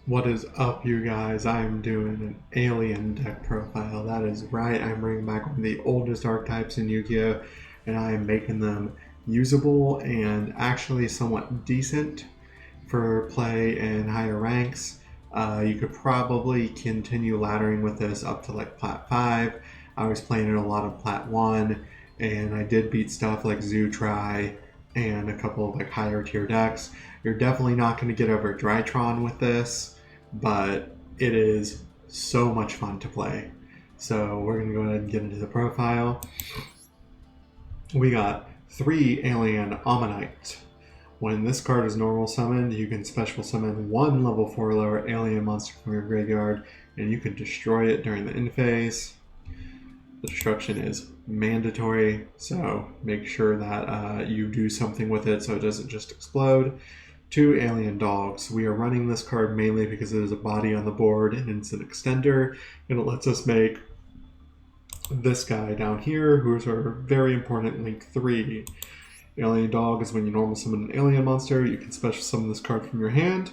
What is up, you guys? I am doing an alien deck profile. That is right, I'm bringing back one of the oldest archetypes in Yu-Gi-Oh! And I am making them usable and actually somewhat decent for play in higher ranks. You could probably continue laddering with this up to like Plat 5. I was playing it a lot of Plat 1, and I did beat stuff like Zoo Try and a couple of like higher tier decks. You're definitely not going to get over Drytron with this, but it is so much fun to play. So we're going to go ahead and get into the profile. We got 3 Alien Ammonite. When this card is normal summoned, you can special summon 1 level 4 lower alien monster from your graveyard, and you can destroy it during the end phase. The destruction is mandatory, so make sure that you do something with it so it doesn't just explode. 2 Alien Dogs. We are running this card mainly because it is a body on the board and it's an extender, and it lets us make this guy down here, who is our very important Link 3. Alien Dog is when you normal summon an alien monster. You can special summon this card from your hand.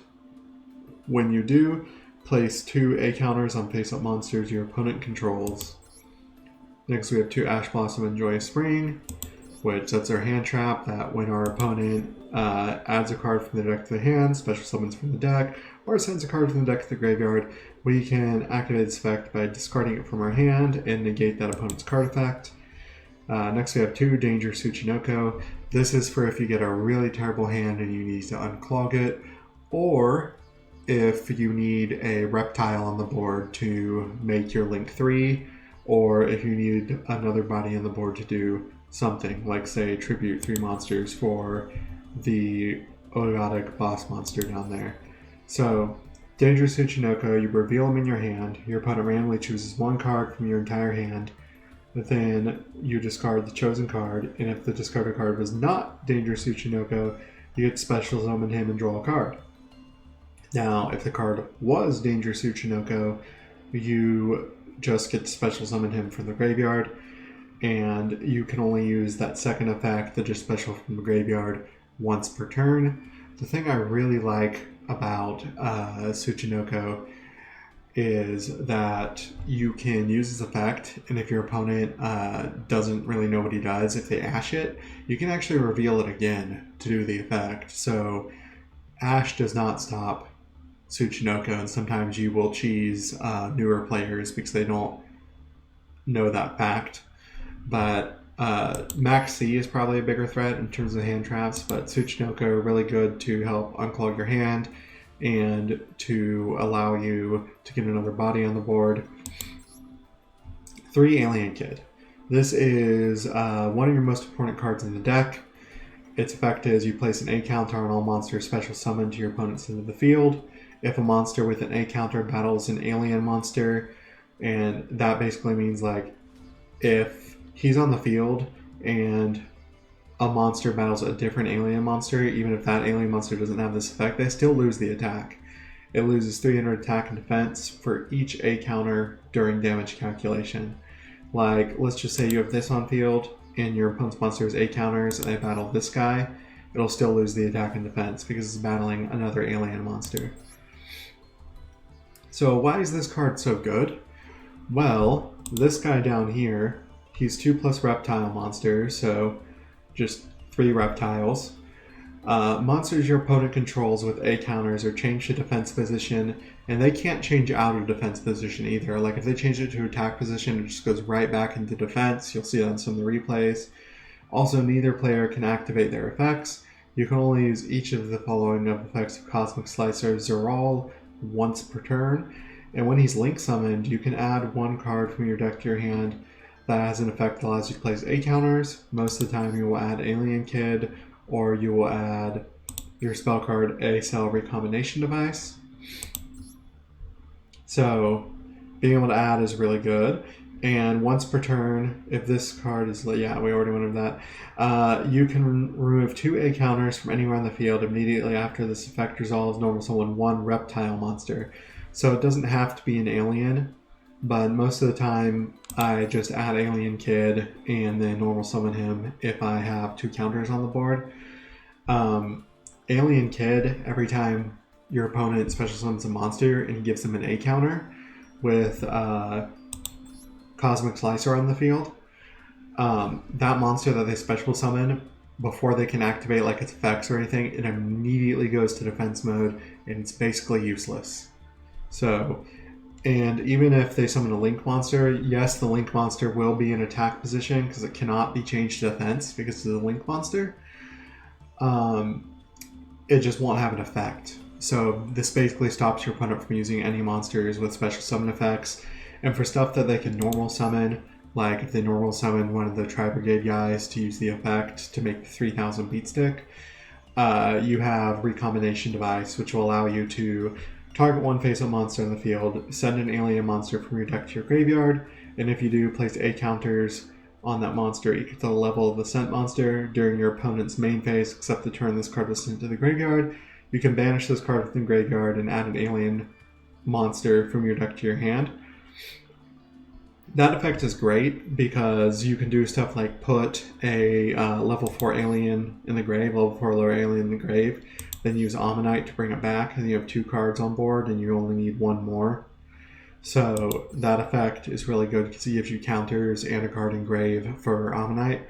When you do, place 2 A counters on face-up monsters your opponent controls. Next we have 2 Ash Blossom and Joyous Spring, which sets our hand trap that when our opponent adds a card from the deck to the hand, special summons from the deck, or sends a card from the deck to the graveyard, we can activate this effect by discarding it from our hand and negate that opponent's card effect. Next we have 2 Danger Tsuchinoko. This is for if you get a really terrible hand and you need to unclog it, or if you need a reptile on the board to make your Link 3, or if you need another body on the board to do something, like say tribute 3 monsters for the Ogdoadic boss monster down there. So, Dangerous Tsuchinoko, you reveal them in your hand. Your opponent randomly chooses 1 card from your entire hand. Then you discard the chosen card, and if the discarded card was not Dangerous Tsuchinoko, you get special summon him and draw a card. Now, if the card was Dangerous Tsuchinoko, you just get to special summon him from the graveyard, and you can only use that second effect, the just special from the graveyard, once per turn. The thing I really like about Tsuchinoko is that you can use this effect, and if your opponent doesn't really know what he does, if they ash it, you can actually reveal it again to do the effect. So ash does not stop Tsuchinoko, and sometimes you will cheese newer players because they don't know that fact. But Max C is probably a bigger threat in terms of hand traps, but Tsuchinoko are really good to help unclog your hand and to allow you to get another body on the board. 3 Alien Kid. This is one of your most important cards in the deck. Its effect is you place an A counter on all monsters special summoned to your opponent's end of the field. If a monster with an A counter battles an alien monster, and that basically means like if he's on the field and a monster battles a different alien monster, even if that alien monster doesn't have this effect, they still lose the attack. It loses 300 attack and defense for each A counter during damage calculation. Like, let's just say you have this on field and your opponent's monster has A counters and they battle this guy, it'll still lose the attack and defense because it's battling another alien monster. So why is this card so good? Well, this guy down here, he's 2+ reptile monster, so just 3 reptiles. Monsters your opponent controls with A counters are changed to defense position, and they can't change out of defense position either. Like if they change it to attack position, it just goes right back into defense. You'll see that on some of the replays. Also, neither player can activate their effects. You can only use each of the following of effects of Cosmic Slicer Zeral once per turn. And when he's Link summoned, you can add 1 card from your deck to your hand that has an effect that allows you to place A counters. Most of the time you will add Alien Kid, or you will add your spell card A Cell Recombination Device. So being able to add is really good. And once per turn, if this card is, yeah, we already went over that, you can remove 2 A counters from anywhere on the field immediately after this effect resolves. Normal summon 1 reptile monster. So it doesn't have to be an alien, but most of the time I just add Alien Kid and then normal summon him if I have 2 counters on the board. Alien Kid, every time your opponent special summons a monster and gives them an A counter with Cosmic Slicer on the field, that monster that they special summon, before they can activate like its effects or anything, it immediately goes to defense mode and it's basically useless. So, and even if they summon a Link monster, yes, the Link monster will be in attack position because it cannot be changed to defense because it's a Link monster. It just won't have an effect. So this basically stops your opponent from using any monsters with special summon effects. And for stuff that they can normal summon, like if they normal summon one of the Tri-Brigade guys to use the effect to make the 3000 beat stick, you have Recombination Device, which will allow you to target one face-up monster in the field, send an alien monster from your deck to your graveyard, and if you do, place A counters on that monster equal to the level of the sent monster during your opponent's main phase, except the turn this card was sent to the graveyard. You can banish this card from the graveyard and add an alien monster from your deck to your hand. That effect is great because you can do stuff like put a level 4 alien in the grave, level 4 lower alien in the grave, then use Ammonite to bring it back, and you have 2 cards on board and you only need 1 more. So that effect is really good because it gives you counters and a card in grave for Ammonite.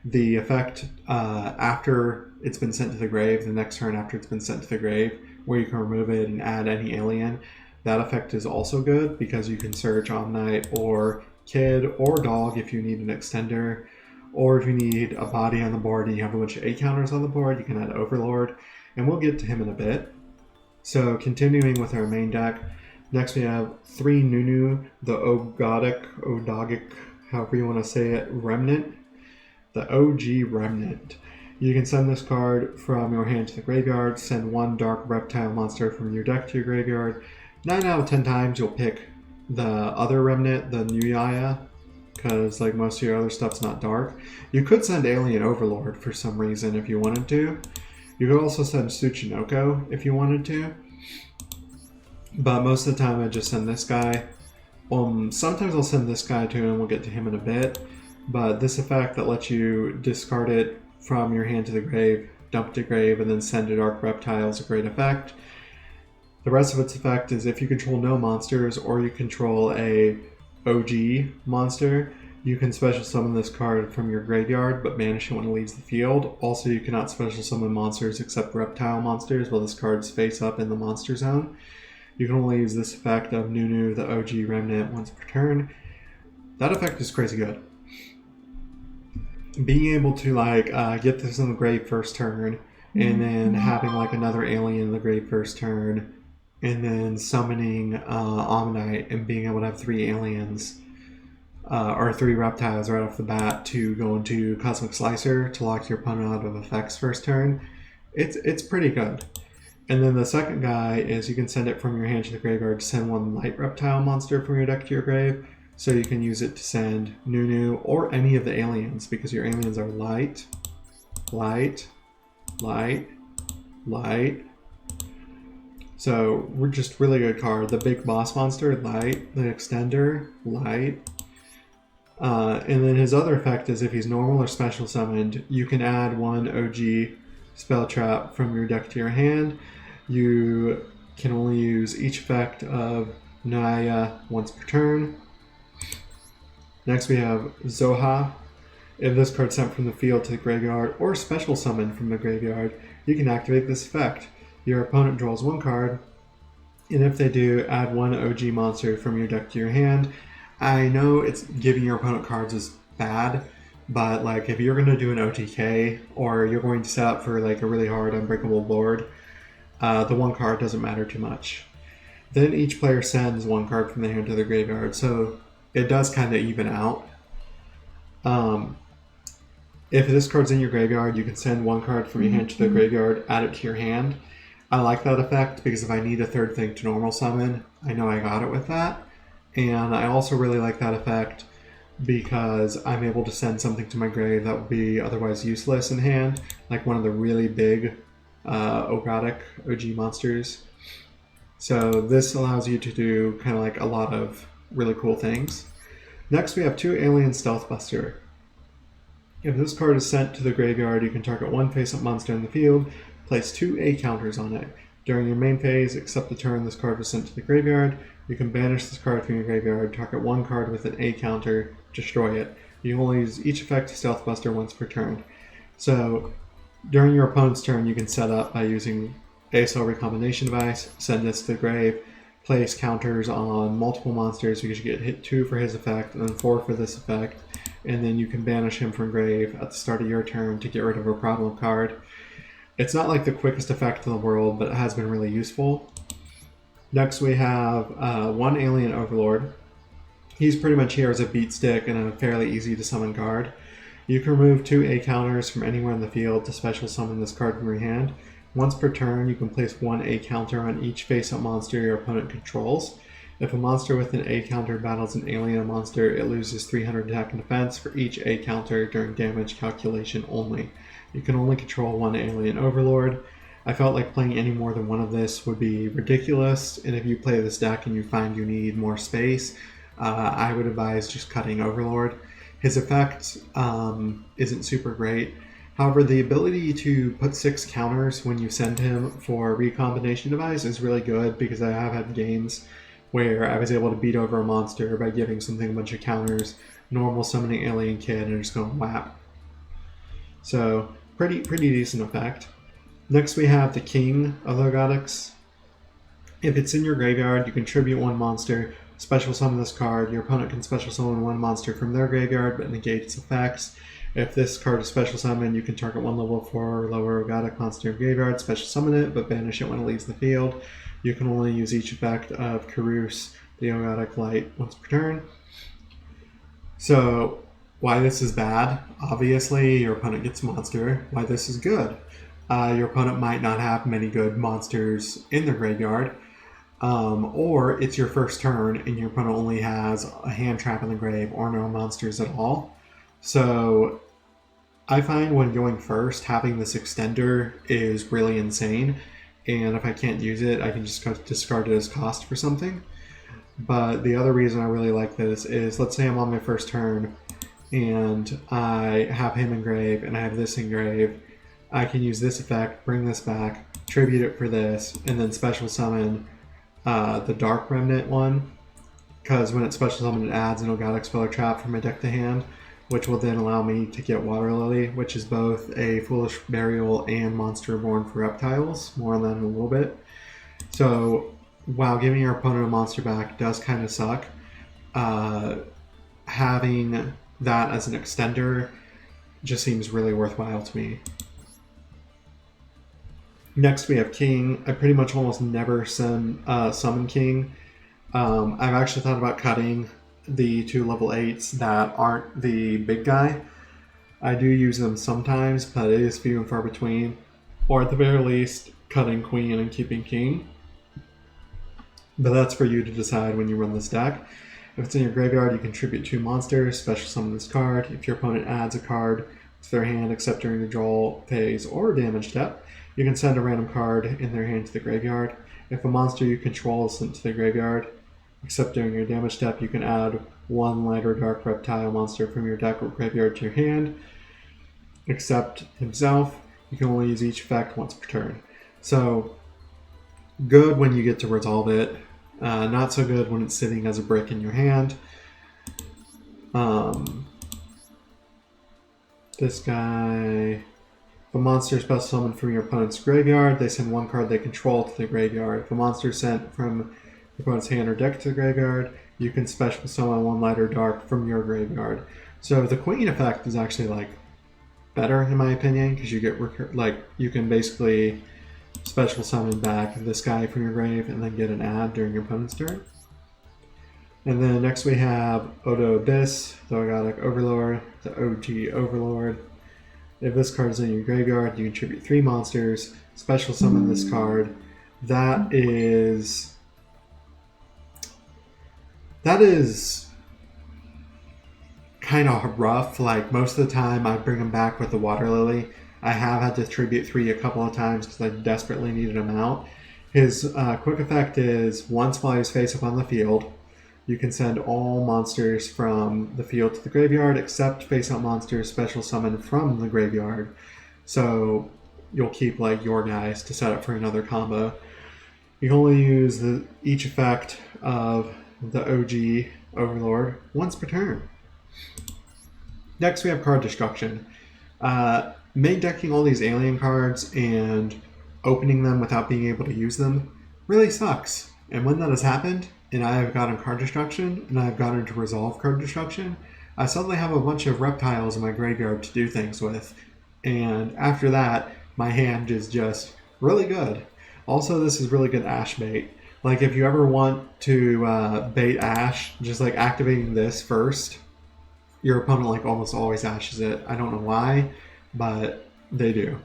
The effect after it's been sent to the grave, the next turn after it's been sent to the grave, where you can remove it and add any alien, that effect is also good because you can search Omnite or Kid or Dog if you need an extender, or if you need a body on the board and you have a bunch of A counters on the board, you can add Overlord, and we'll get to him in a bit. So continuing with our main deck, next we have 3 Nunu, the Ogdoadic, however you want to say it, Remnant, the OG Remnant. You can send this card from your hand to the graveyard, send 1 dark reptile monster from your deck to your graveyard. 9 out of 10 times you'll pick the other Remnant, the New Yaya, because like most of your other stuff's not dark. You could send Alien Overlord for some reason if you wanted to. You could also send Tsuchinoko if you wanted to. But most of the time I just send this guy. Sometimes I'll send this guy too, and we'll get to him in a bit. But this effect that lets you discard it from your hand to the grave, dump it to grave, and then send a dark reptile is a great effect. The rest of its effect is if you control no monsters or you control a OG monster, you can special summon this card from your graveyard but banish it when it leaves the field. Also, you cannot special summon monsters except reptile monsters while this card's face up in the monster zone. You can only use this effect of Nunu, the OG Remnant, once per turn. That effect is crazy good. Being able to get this in the grave first turn, and then having like another alien in the grave first turn, and then summoning Ammonite and being able to have 3 aliens or 3 reptiles right off the bat to go into Cosmic Slicer to lock your opponent out of effects first turn, it's pretty good. And then the second guy is you can send it from your hand to the graveyard to send 1 light reptile monster from your deck to your grave. So you can use it to send Nunu or any of the aliens because your aliens are light, light, light, light. So we're just really good card. The big boss monster, light. The extender, light. And then his other effect is if he's normal or special summoned, you can add 1 OG spell trap from your deck to your hand. You can only use each effect of Naya once per turn. Next we have Zoha. If this card's sent from the field to the graveyard or special summoned from the graveyard, you can activate this effect. Your opponent draws 1 card, and if they do, add 1 OG monster from your deck to your hand. I know it's giving your opponent cards is bad, but like if you're going to do an OTK or you're going to set up for like a really hard unbreakable board, the 1 card doesn't matter too much. Then each player sends 1 card from their hand to the graveyard, so it does kind of even out. If this card's in your graveyard, you can send 1 card from your hand to the graveyard, add it to your hand. I like that effect because if I need a 3rd thing to normal summon, I know I got it with that. And I also really like that effect because I'm able to send something to my grave that would be otherwise useless in hand, like one of the really big Ogdoadic OG monsters. So this allows you to do kind of like a lot of really cool things. Next we have 2 Alien Stealth Buster. If this card is sent to the graveyard, you can target 1 face-up monster in the field, place 2 A counters on it. During your main phase, except the turn this card was sent to the graveyard, you can banish this card from your graveyard, target one card with an A counter, destroy it. You can only use each effect to Stealth Buster once per turn. So during your opponent's turn, you can set up by using ASL Recombination Device, send this to the grave, place counters on multiple monsters because you get hit 2 for his effect and then 4 for this effect, and then you can banish him from grave at the start of your turn to get rid of a problem card. It's not like the quickest effect in the world, but it has been really useful. Next we have one Alien Overlord. He's pretty much here as a beat stick and a fairly easy to summon card. You can remove 2 A counters from anywhere in the field to special summon this card from your hand. Once per turn, you can place 1 A counter on each face-up monster your opponent controls. If a monster with an A counter battles an alien monster, it loses 300 attack and defense for each A counter during damage calculation only. You can only control 1 Alien Overlord. I felt like playing any more than one of this would be ridiculous, and if you play this deck and you find you need more space, I would advise just cutting Overlord. His effect isn't super great. However, the ability to put 6 counters when you send him for Recombination Device is really good because I have had games where I was able to beat over a monster by giving something a bunch of counters, normal summoning Alien Kid, and just going whap. So, pretty decent effect. Next we have the King of Ogdoadics. If it's in your graveyard, you contribute 1 monster, special summon this card. Your opponent can special summon 1 monster from their graveyard but negate its effects. If this card is special summoned, you can target 1 level 4 or lower Ogdoadic monster in your graveyard, special summon it, but banish it when it leaves the field. You can only use each effect of Karus, the Ogdoadic Light, once per turn. So, why this is bad? Obviously, your opponent gets monster. Why this is good? Your opponent might not have many good monsters in their graveyard, or it's your first turn and your opponent only has a hand trap in the grave or no monsters at all. So I find when going first, having this extender is really insane, and if I can't use it, I can just discard it as cost for something. But the other reason I really like this is, let's say I'm on my first turn and I have him in grave and I have this in grave. I can use this effect, bring this back, tribute it for this, and then special summon the Dark Remnant one, because when it's special summoned, it adds an Ogdoadic spell or trap from my deck to hand, which will then allow me to get Water Lily, which is both a Foolish Burial and Monster Reborn for reptiles. More on that in a little bit. So while giving your opponent a monster back does kind of suck, having that as an extender just seems really worthwhile to me. Next we have King. I pretty much almost never summon King. I've actually thought about cutting the 2 level 8s that aren't the big guy. I do use them sometimes, but it is few and far between. Or at the very least, cutting Queen and keeping King. But that's for you to decide when you run this deck. If it's in your graveyard, you contribute 2 monsters, special summon this card. If your opponent adds a card to their hand except during the draw phase or damage step, you can send a random card in their hand to the graveyard. If a monster you control is sent to the graveyard, except during your damage step, you can add 1 light or dark reptile monster from your deck or graveyard to your hand. Except himself, you can only use each effect once per turn. So, good when you get to resolve it. Not so good when it's sitting as a brick in your hand. This guy... If a monster is special summoned from your opponent's graveyard, they send 1 card they control to the graveyard. If a monster is sent from your opponent's hand or deck to the graveyard, you can special summon 1 light or dark from your graveyard. So the Queen effect is actually better in my opinion, because you get you can basically special summon back this guy from your grave and then get an add during your opponent's turn. And then next we have Ogdoadic, the Ogdoadic Overlord, the OG Overlord. If this card is in your graveyard, you contribute 3 monsters, special summon this card. That is kind of rough. Most of the time I bring him back with the Water Lily. I have had to tribute 3 a couple of times because I desperately needed him out. His quick effect is once while he's face up on the field, you can send all monsters from the field to the graveyard except face-up monsters special summoned from the graveyard. So you'll keep your guys to set up for another combo. You can only use each effect of the OG Overlord once per turn. Next, we have card destruction. Main decking all these alien cards and opening them without being able to use them really sucks. And when that has happened, and I have gotten card destruction, and I have gotten to resolve card destruction, I suddenly have a bunch of reptiles in my graveyard to do things with. And after that, my hand is just really good. Also, this is really good Ash bait. Like, if you ever want to bait Ash, just like activating this first, your opponent like almost always Ashes it. I don't know why, but they do.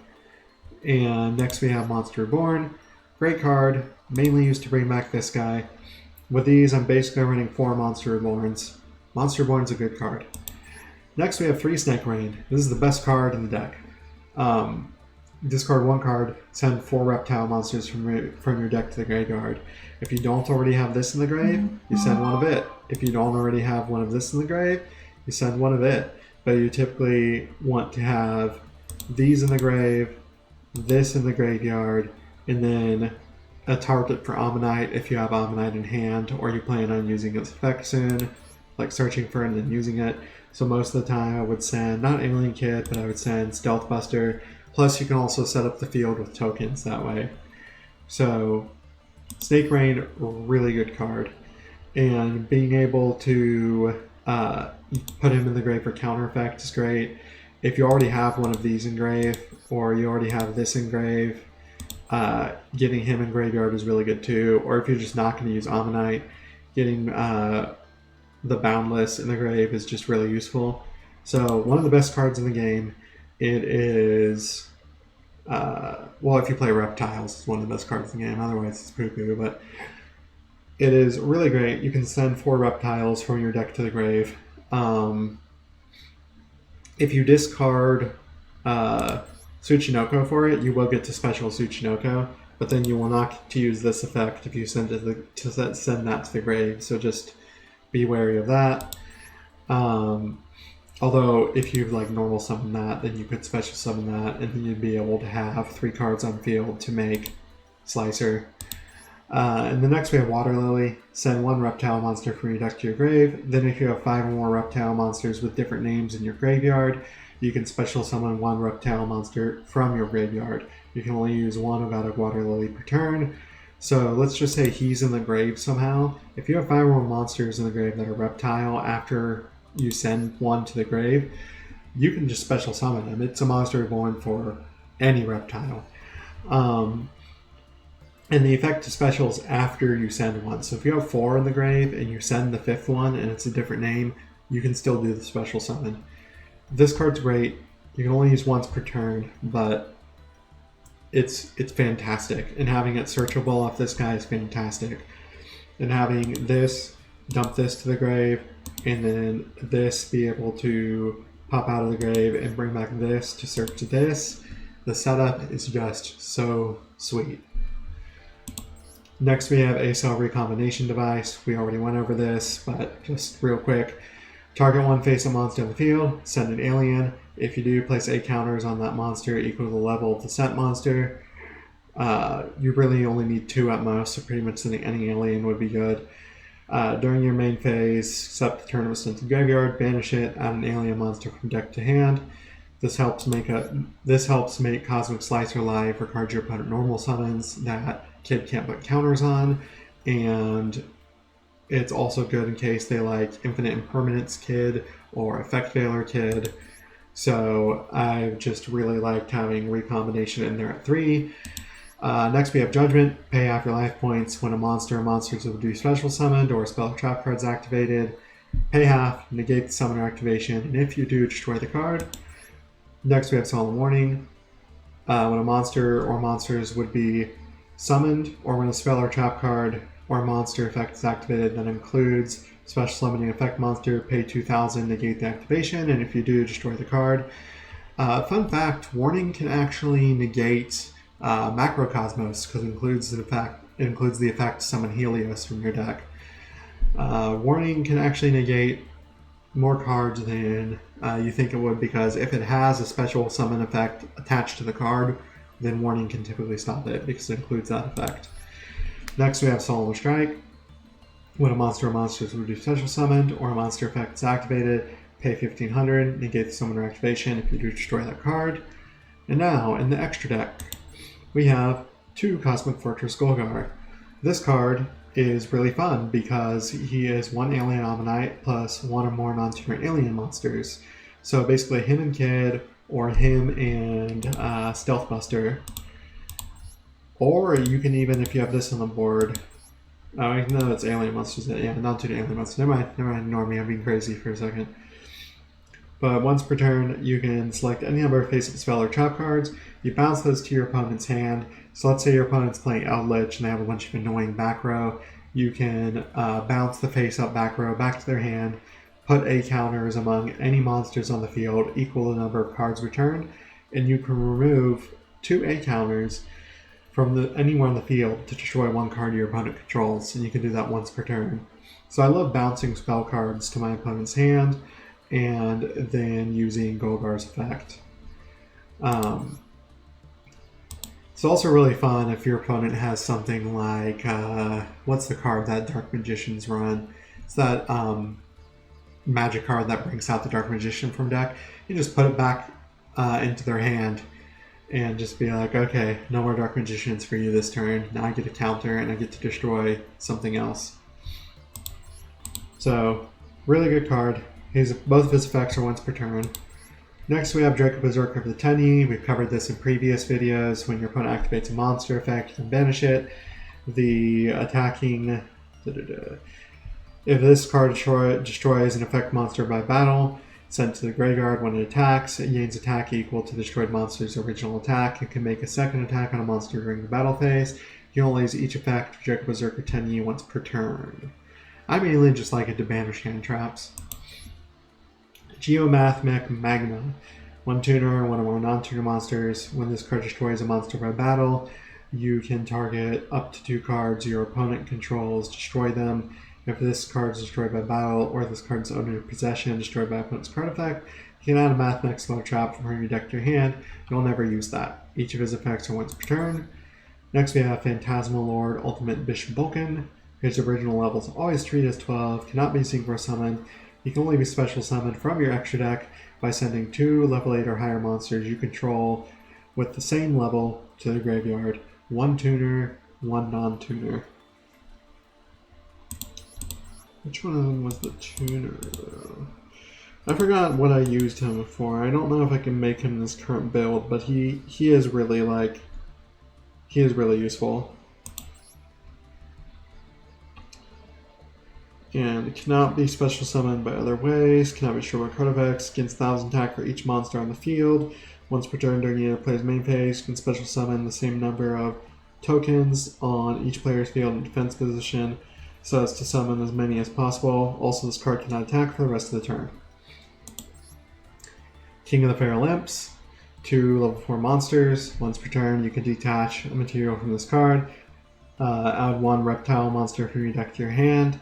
And next we have Monster Reborn. Great card, mainly used to bring back this guy. With these, I'm basically running 4 Monster Reborns. Monster Reborn's a good card. Next we have 3 Snake Rain. This is the best card in the deck. Discard 1 card, send 4 reptile monsters from your deck to the graveyard. If you don't already have this in the grave, you send one of it. If you don't already have one of this in the grave, you send one of it. But you typically want to have these in the grave, this in the graveyard, and then a target for Ammonite if you have Ammonite in hand, or you plan on using its effect soon, like searching for it and then using it. So most of the time I would send, not Alien Kid, but I would send Stealth Buster. Plus you can also set up the field with tokens that way. So Snake Rain, really good card. And being able to put him in the grave for counter effect is great. If you already have one of these in grave, or you already have this in grave, getting him in graveyard is really good too. Or if you're just not going to use Ammonite, getting the Boundless in the grave is just really useful. So one of the best cards in the game. It is, well, if you play Reptiles, it's one of the best cards in the game. Otherwise, it's poo-poo, but it is really great. You can send 4 Reptiles from your deck to the grave. If you discard Tsuchinoko for it, you will get to special Tsuchinoko, but then you will not get to use this effect if you send that to the grave, so just be wary of that. Although, if you like normal summon that, then you could special summon that, and then you'd be able to have 3 cards on field to make Slicer. And the next we have Water Lily. Send 1 reptile monster from your deck to your grave. Then if you have 5 or more reptile monsters with different names in your graveyard, you can special summon 1 reptile monster from your graveyard. You can only use 1 Ogdoadic Water Lily per turn. So let's just say he's in the grave somehow. If you have 5 or more monsters in the grave that are reptile after you send 1 to the grave, you can just special summon him. It's a monster born for any reptile. And the effect to specials after you send 1. So if you have 4 in the grave and you send the 5th one and it's a different name, you can still do the special summon. This card's great. You can only use once per turn, but it's fantastic. And having it searchable off this guy is fantastic. And having this, dump this to the grave, and then this be able to pop out of the grave and bring back this to search this. The setup is just so sweet. Next we have a cell recombination device. We already went over this, but just real quick. Target 1 face-up monster on the field, send an alien. If you do, place 8 counters on that monster equal to the level of the sent monster. You really only need 2 at most, so pretty much sending any alien would be good. During your main phase, accept the turn of a sent to graveyard, banish it, add an alien monster from deck to hand. This helps make Cosmic Slicer live for cards your opponent normal summons that Kid can't put counters on, and it's also good in case they like Infinite Impermanence Kid or Effect Failure Kid. So I've just really liked having recombination in there at 3. Next we have Judgment. Pay half your life points when a monster or monsters will do special summoned or spell trap cards activated. Pay half, negate the summoner activation, and if you do, destroy the card. Next we have Solemn Warning. When a monster or monsters would be summoned, or when a spell or trap card or monster effect is activated that includes special summoning effect monster, pay 2,000, negate the activation, and if you do, destroy the card. Fun fact, Warning can actually negate Macrocosmos because it includes the effect to summon Helios from your deck. Warning can actually negate more cards than you think it would, because if it has a special summon effect attached to the card, then Warning can typically stop it because it includes that effect. Next we have Solemn Strike. When a monster or monsters will be special summoned or a monster effect is activated, pay 1500, negate the summoner activation if you do destroy that card. And now, in the extra deck, we have 2 Cosmic Fortress Golgar. This card is really fun because he is 1 Alien Ammonite plus 1 or more non-tuner alien monsters. So basically him and Kid, or him and Stealth Buster. Or you can even, if you have this on the board, oh, even though it's alien monsters, yeah, non-tuner alien monsters. Never mind, ignore me, I'm being crazy for a second. But once per turn, you can select any number of face-up spell or trap cards. You bounce those to your opponent's hand. So let's say your opponent's playing Eldritch and they have a bunch of annoying back row. You can bounce the face-up back row back to their hand, put A counters among any monsters on the field equal the number of cards returned, and you can remove 2 A counters from anywhere on the field to destroy 1 card your opponent controls, and you can do that once per turn. So I love bouncing spell cards to my opponent's hand, and then using Golgar's effect. It's also really fun if your opponent has something like, what's the card that Dark Magicians run? It's that magic card that brings out the Dark Magician from deck. You just put it back into their hand and just be like, okay, no more Dark Magicians for you this turn. Now I get a counter and I get to destroy something else. So, really good card. Both of his effects are once per turn. Next we have Draco Berserker of the Tenyi. We've covered this in previous videos. When your opponent activates a monster effect, you can banish it. The attacking... If this card destroys an effect monster by battle, sent to the graveyard when it attacks, it gains attack equal to the destroyed monster's original attack. It can make a second attack on a monster during the battle phase. You only use each effect of Draco Berserker Tenyi once per turn. I mainly just like it to banish hand traps. Yugioh Master Magma. 1 tuner, 1 or more non-tuner monsters. When this card destroys a monster by battle, you can target up to 2 cards your opponent controls, destroy them. If this card is destroyed by battle, or this card's owner possession destroyed by opponent's card effect, you can add a Mathmech Slow Trap from your deck to your hand. You'll never use that. Each of his effects are once per turn. Next we have Phantasmal Lord Ultimate Bishop Vulcan. His original level is always treated as 12, cannot be synchro summoned. He can only be special summoned from your extra deck by sending 2 level 8 or higher monsters you control with the same level to the graveyard. 1 tuner, 1 non-tuner. Which one of them was the tuner though? I forgot what I used him for. I don't know if I can make him this current build, but he is really useful. And cannot be special summoned by other ways, cannot be destroyed by card effects, gains 1000 attack for each monster on the field. Once per turn during either player's main phase, can special summon the same number of tokens on each player's field in defense position, so as to summon as many as possible. Also, this card cannot attack for the rest of the turn. King of the Feral Imps. 2 level 4 monsters. Once per turn, you can detach a material from this card. Add 1 reptile monster from your deck to your hand.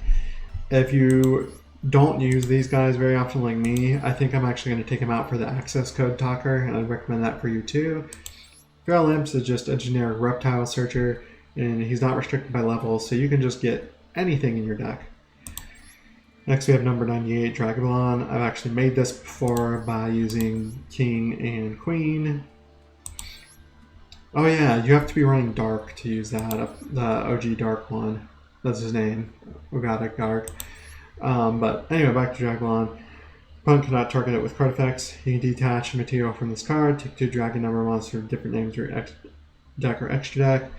If you don't use these guys very often like me, I think I'm actually going to take him out for the access code talker, and I'd recommend that for you too. Feral Imps is just a generic reptile searcher, and he's not restricted by level, so you can just get anything in your deck. Next we have number 98, Dragolon. I've actually made this before by using King and Queen. Oh yeah, you have to be running Dark to use that, the OG Dark one. That's his name, Ogdoadic Dark. But anyway, back to Dragolon. Opponent cannot target it with card effects. You can detach material from this card, take 2 dragon number monsters with different names for your deck or extra deck.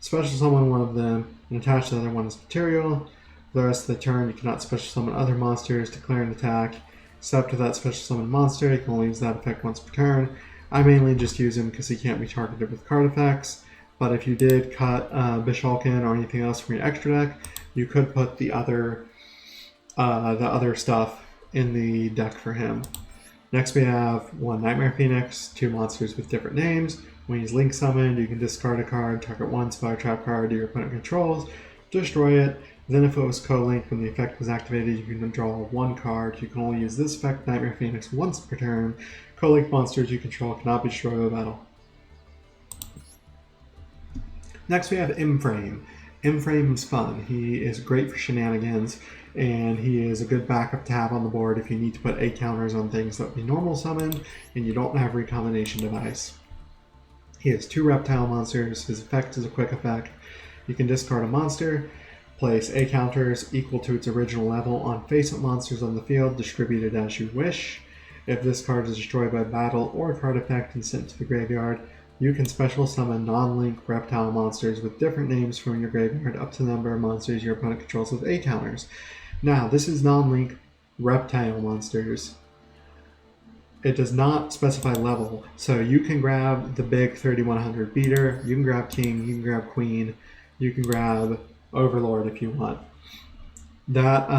Special summon one of them and attach the other one as material. For the rest of the turn, you cannot special summon other monsters, declare an attack. Except to that special summon monster, you can only use that effect once per turn. I mainly just use him because he can't be targeted with card effects. But if you did cut Bishalkin or anything else from your extra deck, you could put the other stuff in the deck for him. Next we have 1 Nightmare Phoenix, 2 monsters with different names. When he's link summoned, you can discard a card, target 1 spell trap card your opponent controls, destroy it. Then if it was co-linked when the effect was activated, you can draw 1 card. You can only use this effect, Nightmare Phoenix, once per turn. Co-linked monsters you control cannot be destroyed by battle. Next we have M-Frame. M-Frame is fun. He is great for shenanigans, and he is a good backup to have on the board if you need to put 8 counters on things that would be normal summoned and you don't have recombination device. He has 2 reptile monsters. His effect is a quick effect. You can discard a monster, place 8 counters equal to its original level on face-up monsters on the field, distributed as you wish. If this card is destroyed by battle or a card effect and sent to the graveyard, you can special summon non-link reptile monsters with different names from your graveyard up to the number of monsters your opponent controls with 8 counters. Now, this is non-link reptile monsters. It does not specify level, so you can grab the big 3100 beater, you can grab king, you can grab queen, you can grab overlord if you want. That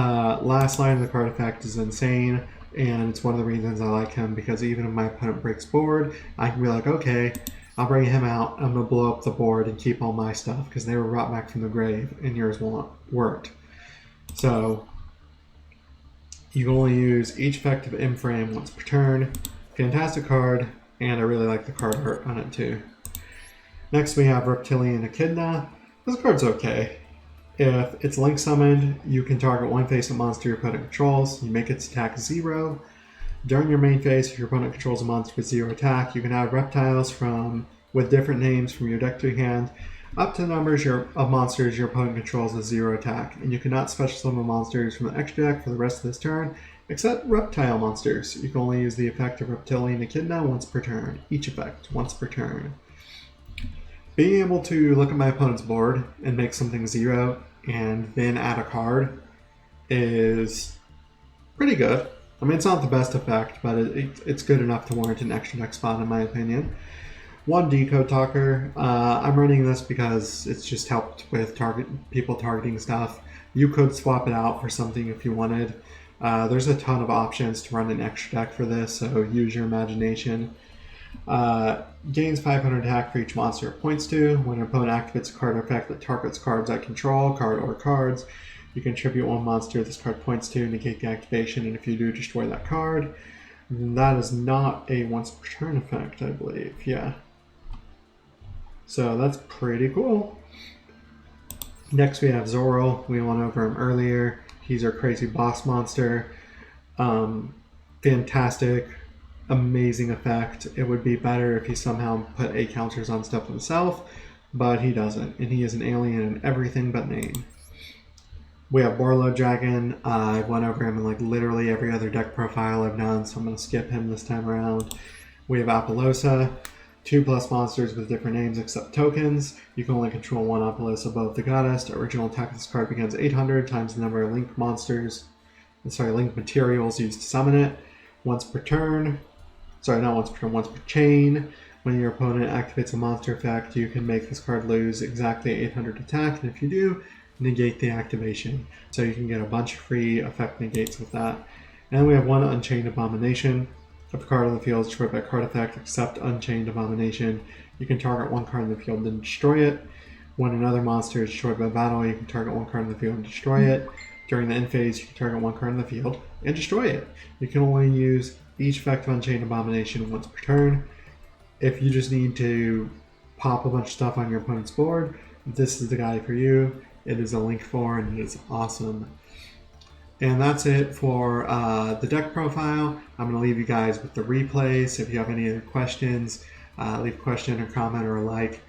last line of the card effect is insane, and it's one of the reasons I like him, because even if my opponent breaks board, I can be like, okay, I'll bring him out, I'm going to blow up the board and keep all my stuff, because they were brought back from the grave, and yours weren't. So, you can only use each effect of M-Frame once per turn. Fantastic card, and I really like the card art on it too. Next we have Reptilian Echidna. This card's okay. If it's link summoned, you can target one face-up monster your opponent controls. You make its attack 0. During your main phase, if your opponent controls a monster with 0 attack, you can add reptiles with different names from your deck to your hand, up to the numbers of monsters your opponent controls with 0 attack. And you cannot special summon monsters from the extra deck for the rest of this turn, except reptile monsters. You can only use the effect of Reptilian Echidna once per turn. Each effect, once per turn. Being able to look at my opponent's board and make something 0 and then add a card is pretty good. I mean, it's not the best effect, but it's good enough to warrant an extra deck spot in my opinion. 1 Decode Talker. I'm running this because it's just helped with people targeting stuff. You could swap it out for something if you wanted. There's a ton of options to run an extra deck for this, so use your imagination. Gains 500 attack for each monster it points to. When an opponent activates a card or effect that targets cards I control, card or cards, you can tribute 1 monster this card points to, negate the activation, and if you do, destroy that card. That is not a once per turn effect, I believe. Yeah. So that's pretty cool. Next we have Zoro. We went over him earlier. He's our crazy boss monster. Fantastic, amazing effect. It would be better if he somehow put 8 counters on stuff himself, but he doesn't, and he is an alien in everything but name. We have Borlo Dragon. I went over him in like literally every other deck profile I've done, so I'm going to skip him this time around. We have Apollosa. 2+ monsters with different names except tokens. You can only control 1 Apollosa above the goddess. The original attack of this card begins 800 times the number of link materials used to summon it. Once per turn. Sorry, not once per turn, once per chain. When your opponent activates a monster effect, you can make this card lose exactly 800 attack, and if you do, negate the activation. So you can get a bunch of free effect negates with that. And then we have 1 Unchained Abomination. If a card on the field is destroyed by a card effect, except Unchained Abomination, you can target 1 card on the field and destroy it. When another monster is destroyed by battle, you can target 1 card on the field and destroy it. During the end phase, you can target 1 card on the field and destroy it. You can only use each effect of Unchained Abomination once per turn. If you just need to pop a bunch of stuff on your opponent's board, this is the guy for you. It is a link 4 and it is awesome. And that's it for the deck profile. I'm going to leave you guys with the replays. If you have any other questions, leave a question or comment or a like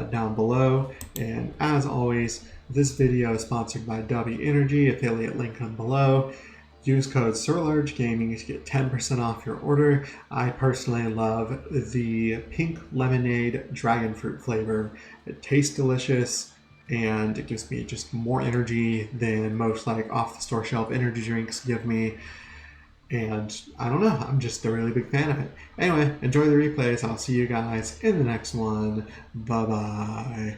down below. And as always, this video is sponsored by W Energy, affiliate link on below. Use code SirLargeGaming to get 10% off your order. I personally love the pink lemonade dragon fruit flavor. It tastes delicious, and it gives me just more energy than most like off the store shelf energy drinks give me. And I don't know, I'm just a really big fan of it. Anyway, enjoy the replays. I'll see you guys in the next one. Bye bye.